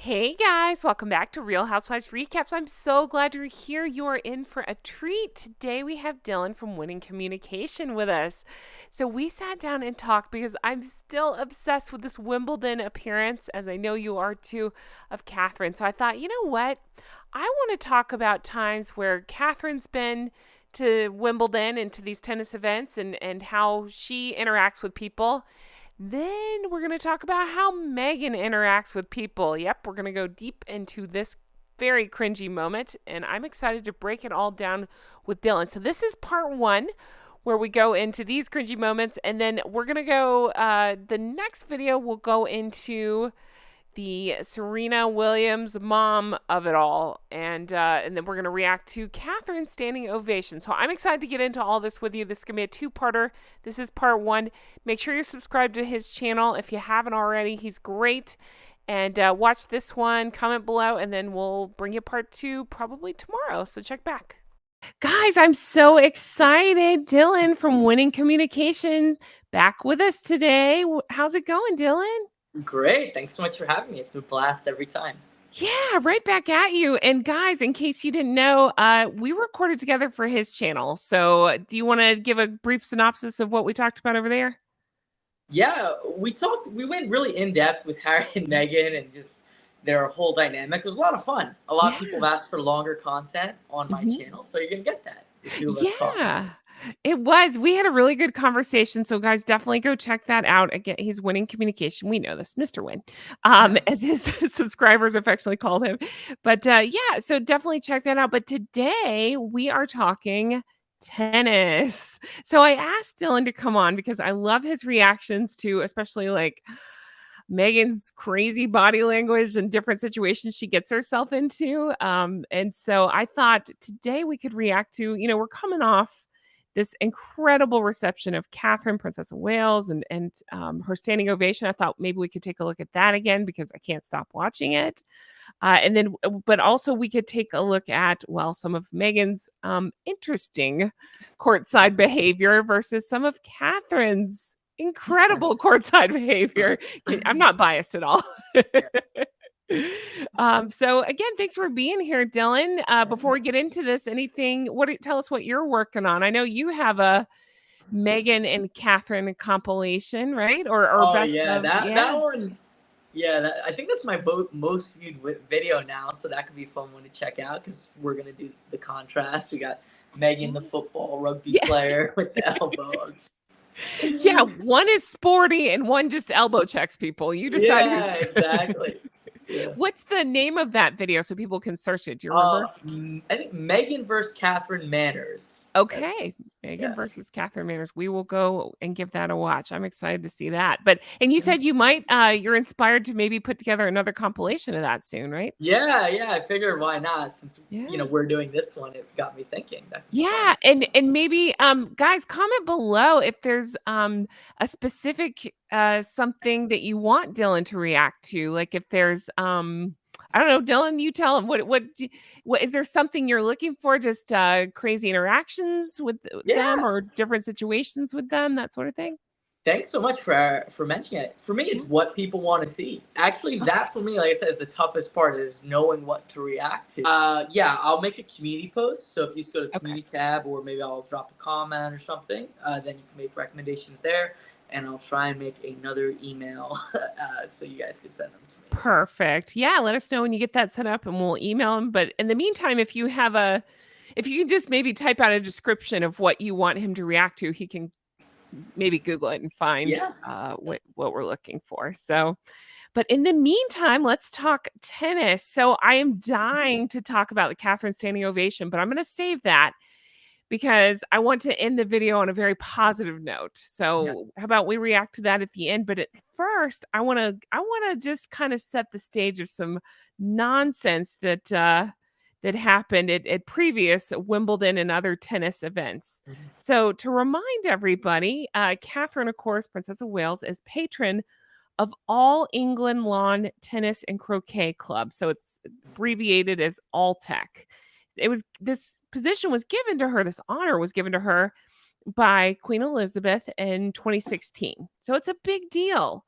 Hey guys, welcome back to Real Housewives Recaps. I'm so glad you're here. You are in for a treat. Today we have Dylan from Winning Communication with us. So we sat down and talked because I'm still obsessed with this Wimbledon appearance, as I know you are too, of Catherine. So I thought, you know what? I want to talk about times where Catherine's been to Wimbledon and to these tennis events and how she interacts with people. Then we're going to talk about how Meghan interacts with people. Yep, we're going to go deep into this very cringy moment, and I'm excited to break it all down with Dylan. So, this is part one where we go into these cringy moments, and then we're going to go, the next video will go into the Serena Williams mom of it all, and then we're gonna react to Catherine's standing ovation. So I'm excited to get into all this with you. This is gonna be a two-parter. This is part one. Make sure you're subscribed to his channel if you haven't already. He's great. And watch this one. Comment below, and then we'll bring you part two probably tomorrow. So check back. Guys, I'm so excited. Dylan from Winning Communication back with us today. How's it going, Dylan? Great. Thanks so much for having me. It's a blast every time. Yeah, right back at you. And guys, in case you didn't know, we recorded together for his channel. So, do you want to give a brief synopsis of what we talked about over there? Yeah, we went really in depth with Harry and Meghan and just their whole dynamic. It was a lot of fun. A lot of Yeah. people have asked for longer content on my Mhm. channel, so you're going to get that if you let's talk. Yeah. It was. We had a really good conversation. So, guys, definitely go check that out. Again, he's Winning Communication. We know this, Mr. Win, as his subscribers affectionately called him. But yeah, so definitely check that out. But today we are talking tennis. So I asked Dylan to come on because I love his reactions to, especially like Meghan's crazy body language and different situations she gets herself into. And so I thought today we could react to, we're coming off this incredible reception of Catherine, Princess of Wales, and her standing ovation. I thought maybe we could take a look at that again because I can't stop watching it. And then, but also we could take a look at, well, some of Meghan's interesting courtside behavior versus some of Catherine's incredible courtside behavior. I'm not biased at all. So again, thanks for being here, Dylan. Before we get into this, tell us what you're working on. I know you have a Meghan and Catherine compilation, right? Or Oh best yeah, of, that yeah. one. Yeah, I think that's my most viewed video now, so that could be a fun one to check out because we're gonna do the contrast. We got Megan, the football rugby Yeah. player, with the elbow. Yeah, one is sporty and one just elbow checks people. You decide who's Yeah, exactly. Yeah. What's the name of that video so people can search it? Do you remember? I think Megan versus Catherine Manners. That's Okay. Meghan yeah. versus Catherine Manners. We will go and give that a watch. I'm excited to see that. And you said you're inspired to maybe put together another compilation of that soon, right? Yeah. I figured why not? Since Yeah. we're doing this one, it got me thinking. That'd be fun. Yeah, and maybe guys, comment below if there's a specific something that you want Dylan to react to. Like if there's I don't know, Dylan, you tell him what is there something you're looking for? Just crazy interactions with them Yeah. or different situations with them, that sort of thing. Thanks so much for mentioning it. For me, Yeah. it's what people want to see. Actually, that for me, like I said, is the toughest part is knowing what to react to. Yeah, I'll make a community post. So if you just go to the Okay. community tab, or maybe I'll drop a comment or something, then you can make recommendations there, and I'll try and make another email so you guys can send them to me. Perfect. Yeah, let us know when you get that set up and we'll email him. But in the meantime, if you can just maybe type out a description of what you want him to react to, he can maybe Google it and find Yeah. what we're looking for. So, but in the meantime, let's talk tennis. So I am dying to talk about the Catherine standing ovation, but I'm going to save that because I want to end the video on a very positive note. Yeah. So how about we react to that at the end? But at first, I want to just kind of set the stage of some nonsense that happened at previous Wimbledon and other tennis events. Mhm. So to remind everybody, Catherine, of course, Princess of Wales, is patron of All England Lawn Tennis and Croquet Club. So it's abbreviated as Alltech. This position was given to her, this honor was given to her by Queen Elizabeth in 2016. So it's a big deal.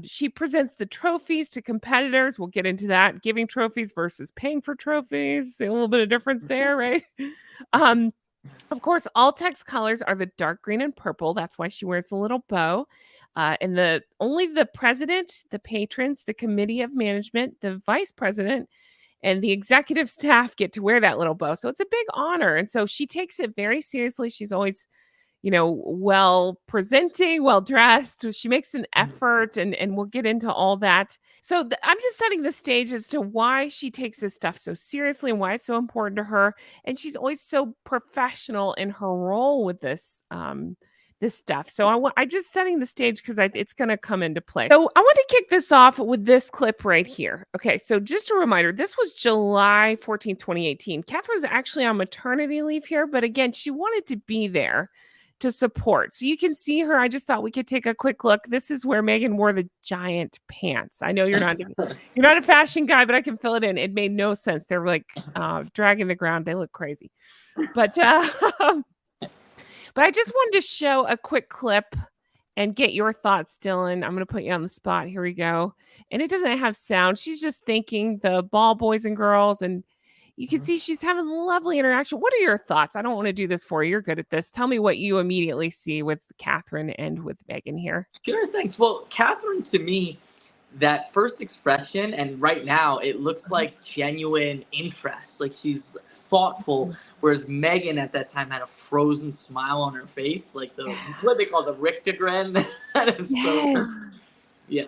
She presents the trophies to competitors. We'll get into that. Giving trophies versus paying for trophies. See a little bit of difference there, right? Um, of course, all text colors are the dark green and purple. That's why she wears the little bow. And only the president, the patrons, the committee of management, the vice president, and the executive staff get to wear that little bow. So it's a big honor. And so she takes it very seriously. She's always well presenting, well dressed. She makes an effort, and we'll get into all that. So I'm just setting the stage as to why she takes this stuff so seriously and why it's so important to her. And she's always so professional in her role with this stuff. So I just setting the stage because it's going to come into play. So I want to kick this off with this clip right here. Okay, so just a reminder, this was July 14th, 2018. Catherine was actually on maternity leave here, but again, she wanted to be there to support. So you can see her. I just thought we could take a quick look. This is where Meghan wore the giant pants. I know you're not a fashion guy, but I can fill it in. It made no sense. They're like dragging the ground. They look crazy. But but I just wanted to show a quick clip and get your thoughts, Dylan. I'm going to put you on the spot. Here we go. And it doesn't have sound. She's just thanking the ball boys and girls, and you can see she's having a lovely interaction. What are your thoughts? I don't want to do this for you. You're good at this. Tell me what you immediately see with Catherine and with Meghan here. Sure, thanks. Well, Catherine, to me, that first expression, and right now, it looks like genuine interest. Like she's thoughtful, whereas Meghan at that time had a frozen smile on her face, like what they call the Richter grin. That is yes. So, yeah.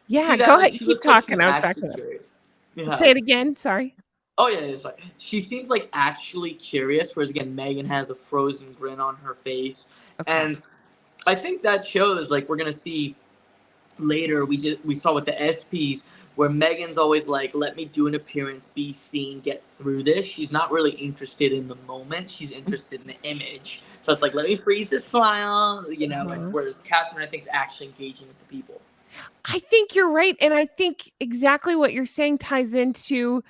Yeah, go ahead. Keep talking. Like I was back to curious. Yeah. Say it again. Sorry. Oh, yeah, it's fine. She seems like actually curious, whereas again, Meghan has a frozen grin on her face. Okay. And I think that shows, like, we're going to see later, we saw with the SPs, where Meghan's always like, let me do an appearance, be seen, get through this. She's not really interested in the moment. She's interested in the image. So it's like, let me freeze this smile, and whereas Catherine, I think, is actually engaging with the people. I think you're right. And I think exactly what you're saying ties into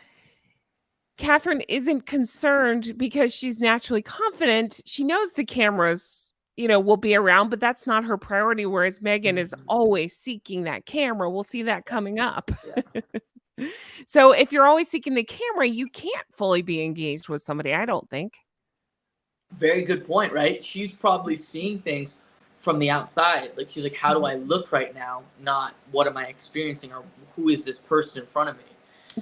Catherine isn't concerned because she's naturally confident. She knows the cameras, will be around, but that's not her priority. Whereas Meghan is always seeking that camera. We'll see that coming up. Yeah. So if you're always seeking the camera, you can't fully be engaged with somebody, I don't think. Very good point, right? She's probably seeing things from the outside. Like she's like, how do I look right now? Not what am I experiencing, or who is this person in front of me?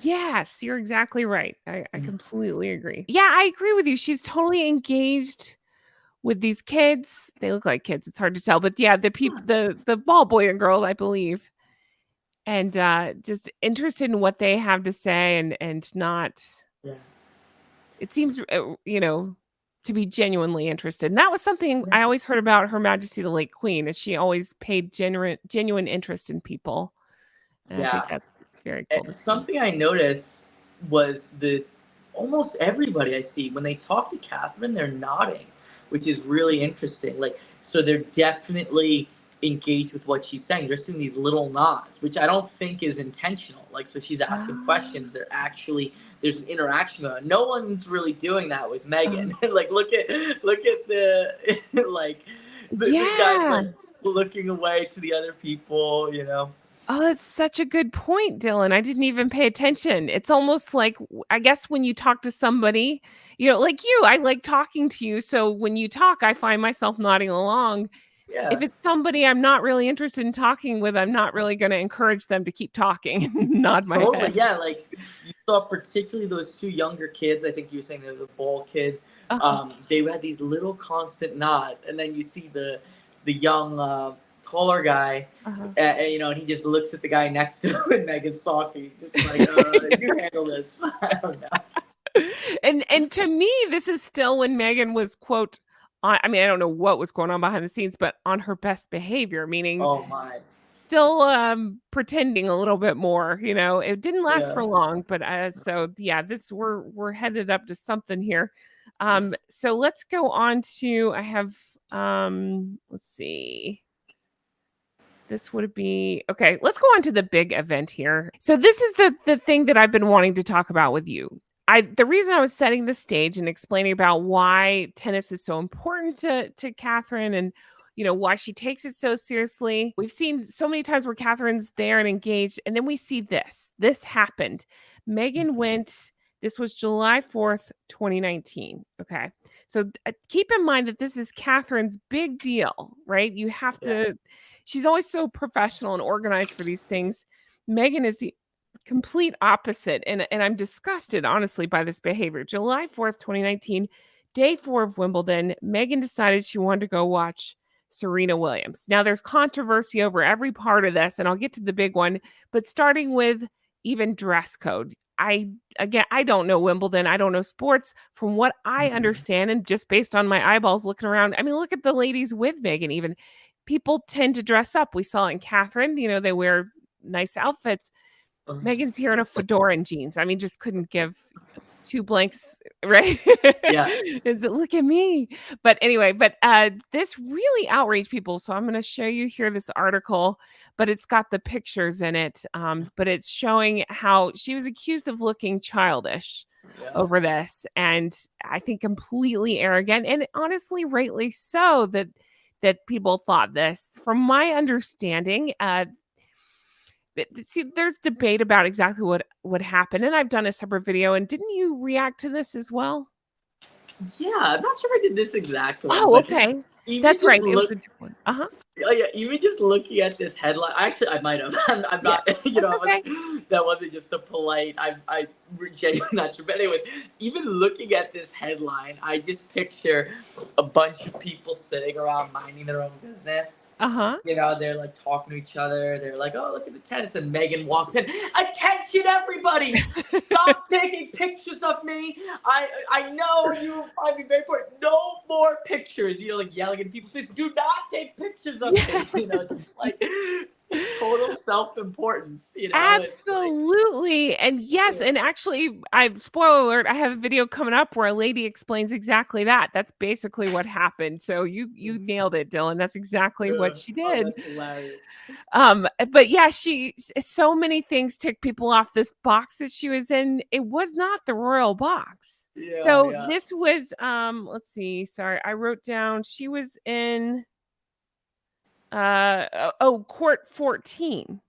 Yes, you're exactly right. I completely agree. Yeah, I agree with you. She's totally engaged with these kids. They look like kids. It's hard to tell, but yeah, the ball boy and girl, I believe, and just interested in what they have to say, and not. Yeah. It seems, to be genuinely interested. And that was something I always heard about Her Majesty the late Queen, is she always paid genuine interest in people. And I think that's very cool. And something I noticed was almost everybody I see, when they talk to Catherine, they're nodding, which is really interesting. Like, so they're definitely engaged with what she's saying. They're just doing these little nods, which I don't think is intentional. Like, so she's asking questions. There's an interaction going on. No one's really doing that with Meghan. Like, look at the the guys like looking away to the other people, Oh, that's such a good point, Dylan. I didn't even pay attention. It's almost like, I guess when you talk to somebody, like you, I like talking to you. So when you talk, I find myself nodding along. Yeah. If it's somebody I'm not really interested in talking with, I'm not really going to encourage them to keep talking and nod my head. Yeah, like you saw particularly those two younger kids. I think you were saying they're the ball kids. They had these little constant nods. And then you see the young... taller guy, and he just looks at the guy next to him, and Meghan's talking. He's just like, you handle this. I don't know. And to me, this is still when Meghan was, quote, I don't know what was going on behind the scenes, but on her best behavior, meaning still pretending a little bit more. It didn't last for long, but we're headed up to something here. So let's go on to, I have let's see. This would be, okay, let's go on to the big event here. So this is the thing that I've been wanting to talk about with you. The reason I was setting the stage and explaining about why tennis is so important to Catherine, and, why she takes it so seriously. We've seen so many times where Catherine's there and engaged, and then we see this. This happened. Meghan went, this was July 4th, 2019. Okay. So keep in mind that this is Catherine's big deal, right? You have to, she's always so professional and organized for these things. Meghan is the complete opposite. And I'm disgusted, honestly, by this behavior. July 4th, 2019, day 4 of Wimbledon, Meghan decided she wanted to go watch Serena Williams. Now, there's controversy over every part of this, and I'll get to the big one, but starting with even dress code. I don't know Wimbledon. I don't know sports. From what I understand, and just based on my eyeballs looking around, I mean, look at the ladies with Meghan even. People tend to dress up. We saw in Catherine, they wear nice outfits. Meghan's here in a fedora and jeans. I mean, just couldn't give two blanks, right? Yeah. Look at me. But anyway, this really outraged people. So I'm going to show you here this article, but it's got the pictures in it. But it's showing how she was accused of looking childish over this. And I think completely arrogant, and honestly, rightly so, that people thought this. From my understanding, see, there's debate about exactly what happened, and I've done a separate video. And didn't you react to this as well? Yeah, I'm not sure if I did this exact one. Oh, okay. That's right. It was a different one. Uh-huh. Oh yeah, even just looking at this headline, actually, I might have. I'm not, okay. That wasn't just a polite. I genuinely not sure. But anyways, even looking at this headline, I just picture a bunch of people sitting around minding their own business. Uh-huh. They're like talking to each other. They're like, "Oh, look at the tennis," and Meghan walks in. Attention, everybody! Stop taking pictures of me. I know you find me very important. No more pictures. Like yelling in people's faces. Do not take pictures of me. Just like total self-importance. Absolutely. And yes, and actually, spoiler alert, I have a video coming up where a lady explains exactly that. That's basically what happened. So you nailed it, Dylan. That's exactly what she did. Oh, that's hilarious. But yeah, so many things took people off this box that she was in. It was not the royal box. This was let's see. Sorry, I wrote down she was in court 14.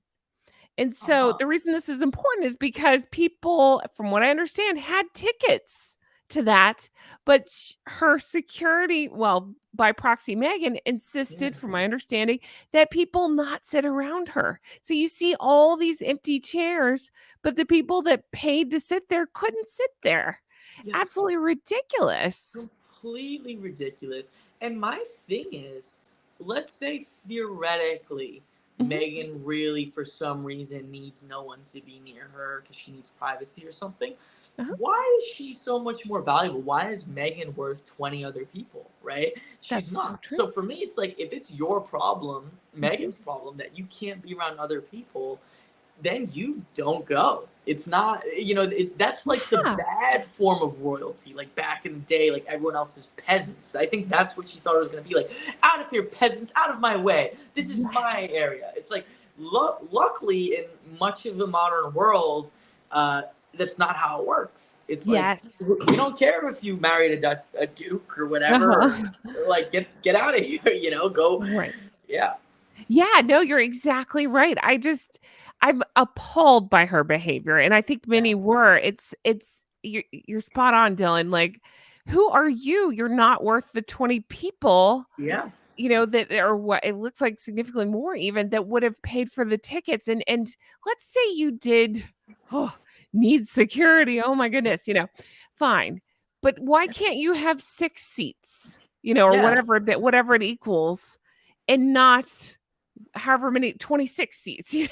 And so the reason this is important is because people, from what I understand, had tickets to that, but her security, well, by proxy, Meghan insisted, from my understanding, that people not sit around her. So you see all these empty chairs, but the people that paid to sit there couldn't sit there. Yes. Absolutely ridiculous. Completely ridiculous. And my thing is, let's say theoretically, Meghan really, for some reason, needs no one to be near her because she needs privacy or something. Why is she so much more valuable? Why is Meghan worth 20 other people, right? She's not. So for me, it's like, if it's your problem, Meghan's problem, that you can't be around other people, then you don't go. It's not, that's like the bad form of royalty. Like back in the day, like everyone else is peasants. I think that's what she thought it was going to be. Like, out of here, peasants, out of my way. This is my area. It's like, luckily, in much of the modern world, that's not how it works. It's like, we don't care if you married a duke or whatever. Like, get out of here, go. Right. Yeah. Yeah, no, you're exactly right. I'm appalled by her behavior, and I think many were. You're spot on, Dylan. Like, who are you? You're not worth the 20 people. Yeah. That are what it looks like significantly more even that would have paid for the tickets. And let's say you did need security. Oh my goodness, fine. But why can't you have 6 seats? Or whatever it equals, and not however many 26 seats, Yeah,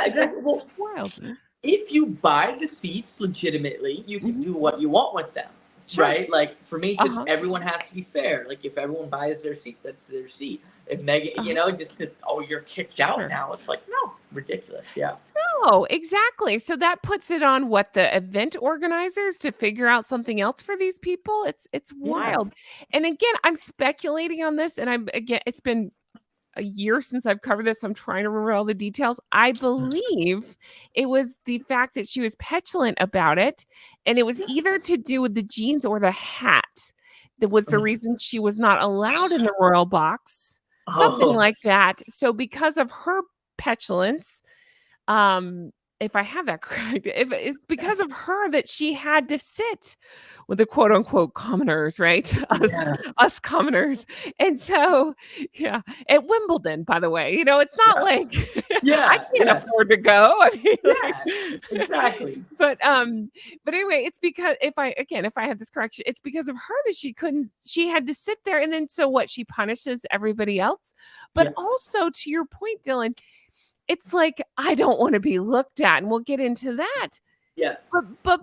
exactly. Well, it's wild. If you buy the seats legitimately, you can do what you want with them. Right? Like, for me, just everyone has to be fair. Like, if everyone buys their seat, that's their seat. If Meghan, just you're kicked out now. It's like, no, ridiculous. Yeah. No, exactly. So that puts it on the event organizers to figure out something else for these people. It's wild. And again, I'm speculating on this, and it's been a year since I've covered this. So I'm trying to remember all the details. I believe it was the fact that she was petulant about it. And it was either to do with the jeans or the hat that was the reason she was not allowed in the royal box. something Oh, like that. So because of her petulance, um, if I have that correct, if it's because of her that she had to sit with the quote unquote commoners, right? yeah, Us commoners. And so, yeah, at Wimbledon, by the way, it's not yeah, like I yeah, can't yeah, afford to go. I mean, yeah, like, exactly. but anyway, it's because if I have this correction, it's because of her that she had to sit there. And then so what? She punishes everybody else. But Yeah, also to your point, Dylan, it's like, I don't wanna be looked at, and we'll get into that. yeah, But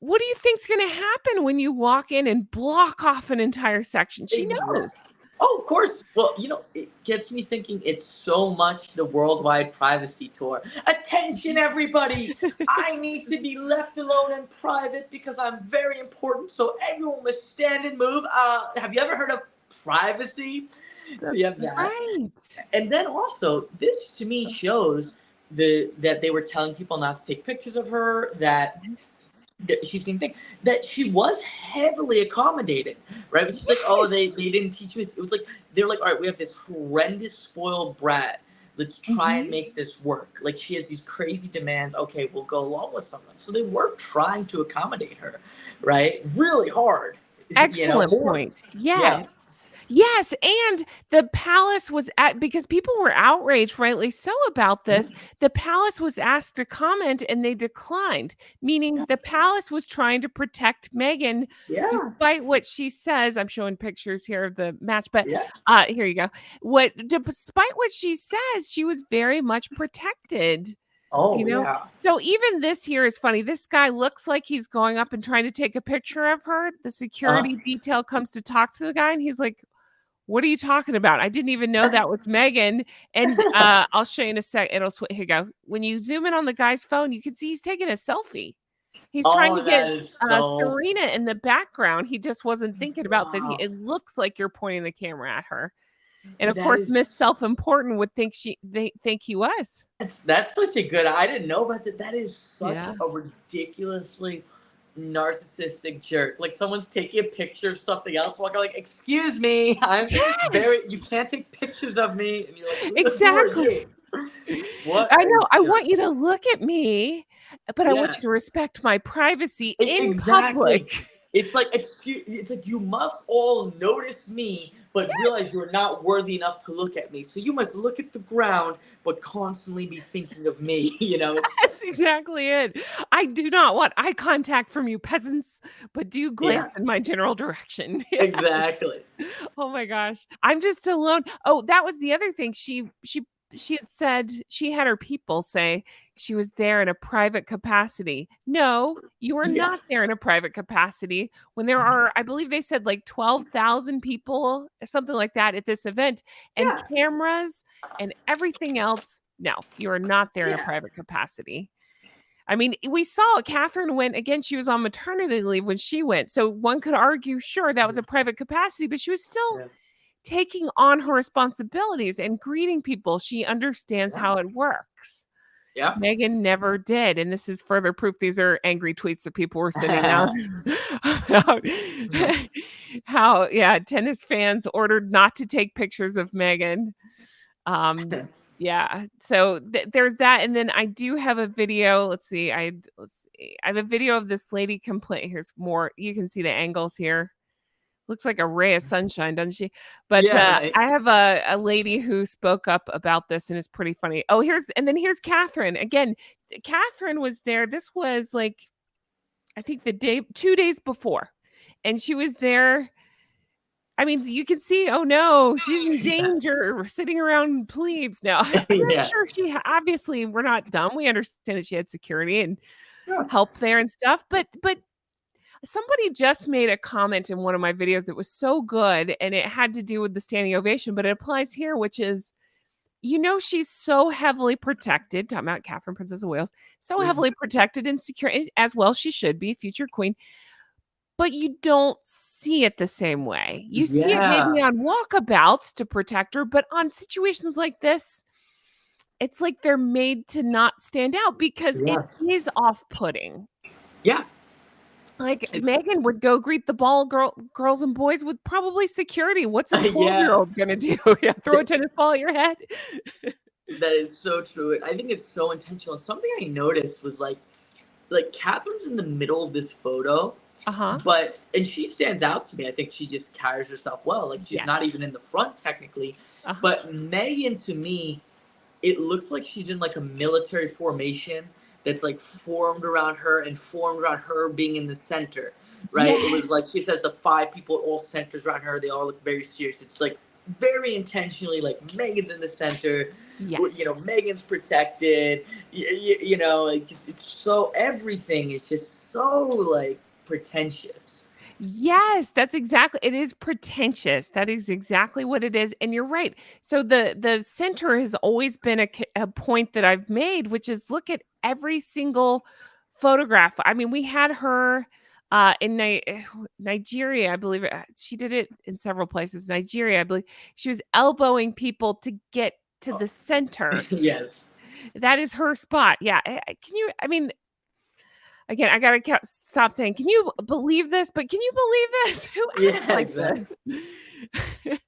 what do you think's gonna happen when you walk in and block off an entire section? She knows. exactly. Oh, of course. Well, it gets me thinking it's so much the worldwide privacy tour. Attention, everybody! I need to be left alone in private because I'm very important, so everyone must stand and move. Have you ever heard of privacy? So you have that. Right. And then also, this to me shows that they were telling people not to take pictures of her, that Yes. she's getting thing that she was heavily accommodated, right? It's just like, oh, they, Yes. they didn't teach me. It was like they're like, all right, we have this horrendous spoiled brat. Let's try and Mhm. make this work. Like she has these crazy demands. Okay, we'll go along with some of them. So they were trying to accommodate her, right? Really hard, Excellent more. point. Yeah, Yes. Yes, and the palace was at because people were outraged, rightly so, about yeah, this. The palace was asked to comment and they declined, meaning the palace was trying to protect Meghan yeah, despite what she says. I'm showing pictures here of the match, but yeah. here you go. Despite what she says, she was very much protected. You Oh know? yeah. So even this here is funny. This guy looks like he's going up and trying to take a picture of her. The Uh, security detail comes to talk to the guy, and he's like, "What are you talking about? I didn't even know that was Meghan." And, I'll show you in a sec. Here you go. When you zoom in on the guy's phone, you can see he's taking a selfie. He's trying to oh, get, that is so Serena in the background. He just wasn't thinking about that wow. it looks like you're pointing the camera at her. And, of That course, Miss is Self-Important would they think he was. That's such a good. I didn't know about that. That is such Yeah. a ridiculously narcissistic jerk. Like someone's taking a picture of something else, walking like, "Excuse me, I'm Yes. very. You can't take pictures of me." And you're like, "Who are Exactly. you? What I a know, I jerk!" want you to look at me, but I want Yeah, you to respect my privacy in exactly. public. It's like excuse. It's like you must all notice me, but Yes, realize you're not worthy enough to look at me. So you must look at the ground, but constantly be thinking of me. It's that's exactly it. I do not want eye contact from you peasants, but do glance yeah, in my general direction. Yeah. exactly. Oh my gosh. I'm just alone. Oh, that was the other thing. She had said she had her people say she was there in a private capacity. No, you are Yeah. not there in a private capacity when there are, I believe they said like 12,000 people or something like that at this event and Yeah, cameras and everything else. No, you are not there in a yeah, private capacity. I mean, we saw Catherine went again. She was on maternity leave when she went. So one could argue, sure, that was a private capacity, but she was still yeah, taking on her responsibilities and greeting people. She understands yeah, how it works. yeah. Meghan never did. And this is further proof. These are angry tweets that people were sending out about how, yeah, tennis fans ordered not to take pictures of Meghan. Um, yeah, so there's that, and then I do have a video. Let's see. I have a video of this lady complain. Here's more. You can see the angles here. Looks like a ray of sunshine, doesn't she? But Yeah, right. I have a lady who spoke up about this, and it's pretty funny. Oh, here's Catherine again. Catherine was there. This was like I think the day, 2 days before, and she was there. I mean, you can see, oh no, she's in Yeah, danger. We're sitting around plebes now. I'm yeah, sure obviously we're not dumb. We understand that she had security and yeah, help there and stuff. But somebody just made a comment in one of my videos that was so good, and it had to do with the standing ovation, but it applies here, which is, she's so heavily protected. Talking about Catherine, Princess of Wales, so mhm, heavily protected and secure, as well she should be, future queen. But you don't see it the same way. You see it maybe yeah, on walkabouts to protect her, but on situations like this, it's like they're made to not stand out because it yeah, is off-putting. yeah. Like, Meghan would go greet the girls and boys with probably security. What's a Yeah, 12-year-old gonna do? Yeah, throw a tennis ball at your head? that is so true. I think it's so intentional. Something I noticed was like Catherine's in the middle of this photo, Uh-huh. and she stands out to me. I think she just carries herself well. Like she's Yes. not even in the front technically, Uh-huh. but Meghan to me, it looks like she's in like a military formation that's like formed around her and formed around her being in the center, right? It was Yes. like she says the five people all centers around her. They all look very serious. It's like very intentionally like Meghan's in the center. Yes. You know, Meghan's protected. You know, it's so everything is just so like pretentious. Yes, that's exactly it is pretentious. That is exactly what it is, and you're right. So the center has always been a point that I've made, which is look at every single photograph. I mean, we had her in Nigeria, I believe. She did it in several places. Nigeria, I believe. She was elbowing people to get to the center. Yes. That is her spot. Yeah. Can you? I mean, again, I gotta stop saying, "Can you believe this?" But can you believe this? Who acts Yeah, like exactly. this?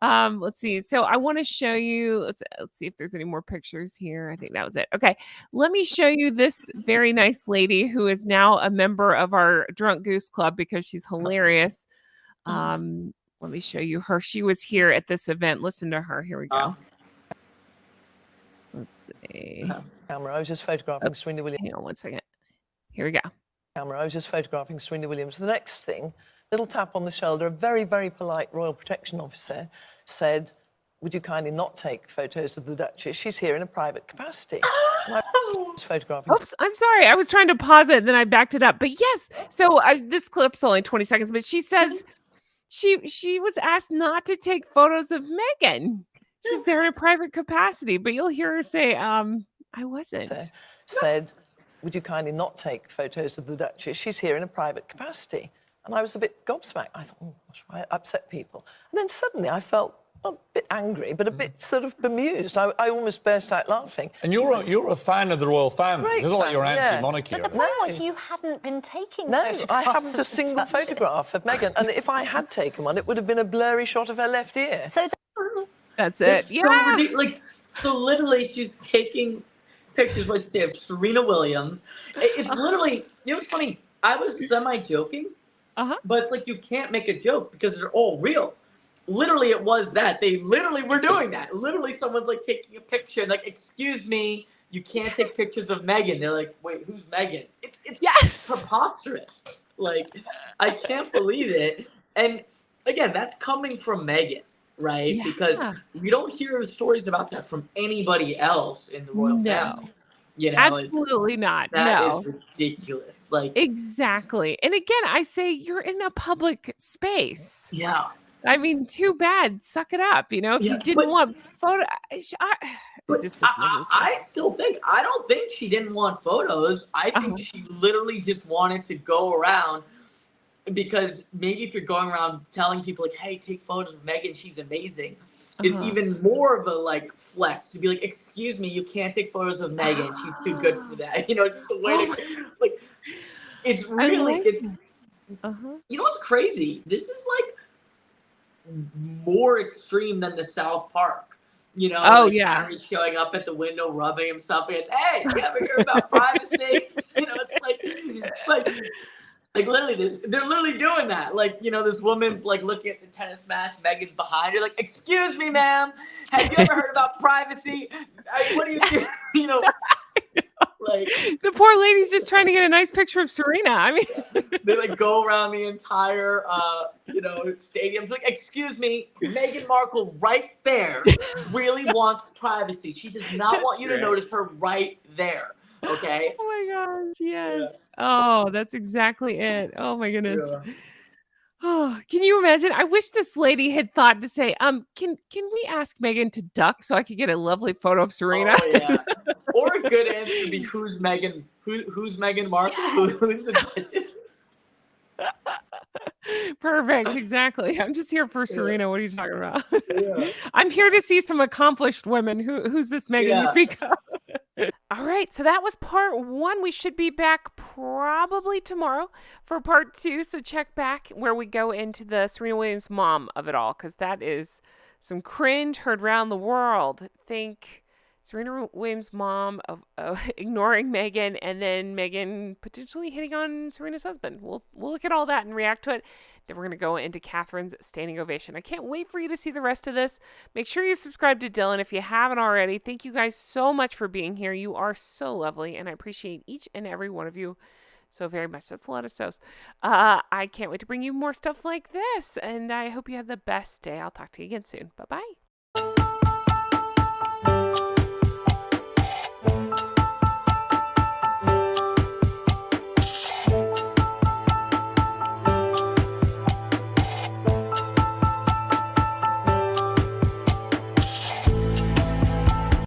Let's see. So I want to show you. Let's see if there's any more pictures here. I think that was it. Okay, let me show you this very nice lady who is now a member of our Drunk Goose Club because she's hilarious. Let me show you her. She was here at this event. Listen to her. Here we Uh, go. Let's see. Camera. I was just photographing Oops. Serena Williams. Hang on one second. Here we go. Camera. I was just photographing Serena Williams. The next thing, little tap on the shoulder. A very, very polite Royal Protection Officer said, "Would you kindly not take photos of the Duchess? She's here in a private capacity." And I was photographing. Oops, I'm sorry. I was trying to pause it, and then I backed it up. But yes, so this clip's only 20 seconds, but she says she was asked not to take photos of Meghan. She's there in a private capacity, but you'll hear her say, I wasn't. Said, "Would you kindly not take photos of the Duchess? She's here in a private capacity." And I was a bit gobsmacked. I thought, gosh, why upset people? And then suddenly I felt a bit angry, but a bit sort of bemused. I almost burst out laughing. And you're a fan of the royal family. Great It's not like you're fan, yeah. anti-monarchy. But the point was you hadn't been taking No, photographs I haven't of a the single Duchess. photograph of Meghan. And if I had taken one, it would have been a blurry shot of her left ear. So That's it. It's Yeah. so ridiculous. Like, so literally, she's taking pictures, like you say, of Serena Williams. It's literally, you know what's funny? I was semi-joking, but it's like you can't make a joke because they're all real. Literally, it was that. They literally were doing that. Literally, someone's like taking a picture, like, excuse me, you can't take pictures of Meghan. They're like, wait, who's Meghan? It's Yes. preposterous. Like, I can't believe it. And again, that's coming from Meghan, right? Yeah. Because we don't hear stories about that from anybody else in the royal family. You know, Absolutely not. that No. is ridiculous. Like, Exactly. And again, I say you're in a public space. yeah. I mean, too bad. Suck it up. You know, if Yeah, you didn't want photo, But I still think, I don't think she didn't want photos. I think she literally just wanted to go around because maybe if you're going around telling people like, hey, take photos of Meghan, she's amazing. It's even more of a like flex to be like, excuse me, you can't take photos of Meghan. She's too good for that. You know, it's just a way to like, it's really, it's, you know what's crazy? This is like more extreme than the South Park. You know, like Harry's showing up at the window, rubbing himself against, hey, you ever hear about privacy? You know, it's like literally, they're literally doing that. Like, you know, this woman's like looking at the tennis match, Meghan's behind her, like, excuse me, ma'am, have you ever heard about privacy? What do you do? You know, like the poor lady's just trying to get a nice picture of Serena. I mean, they like go around the entire, you know, stadium. Like, excuse me, Meghan Markle right there really wants privacy. She does not want you to notice her right there. Okay. Oh my gosh, yes. Yeah. Oh, that's exactly it. Oh my goodness. Yeah. Oh, can you imagine? I wish this lady had thought to say, can we ask Meghan to duck so I could get a lovely photo of Serena? Oh yeah. Or a good answer would be who's Meghan? Who's Meghan Markle? Who's the Duchess? Perfect, exactly. I'm just here for Serena. What are you talking about? I'm here to see some accomplished women. Who's this Meghan you speak of? All right, so that was part one. We should be back probably tomorrow for part two. So check back where we go into the Serena Williams mom of it all, because that is some cringe heard around the world. Think Serena Williams' mom of ignoring Meghan, and then Meghan potentially hitting on Serena's husband. We'll look at all that and react to it. Then we're going to go into Catherine's standing ovation. I can't wait for you to see the rest of this. Make sure you subscribe to Dylan if you haven't already. Thank you guys so much for being here. You are so lovely, and I appreciate each and every one of you so very much. That's a lot of so's. I can't wait to bring you more stuff like this, and I hope you have the best day. I'll talk to you again soon. Bye-bye.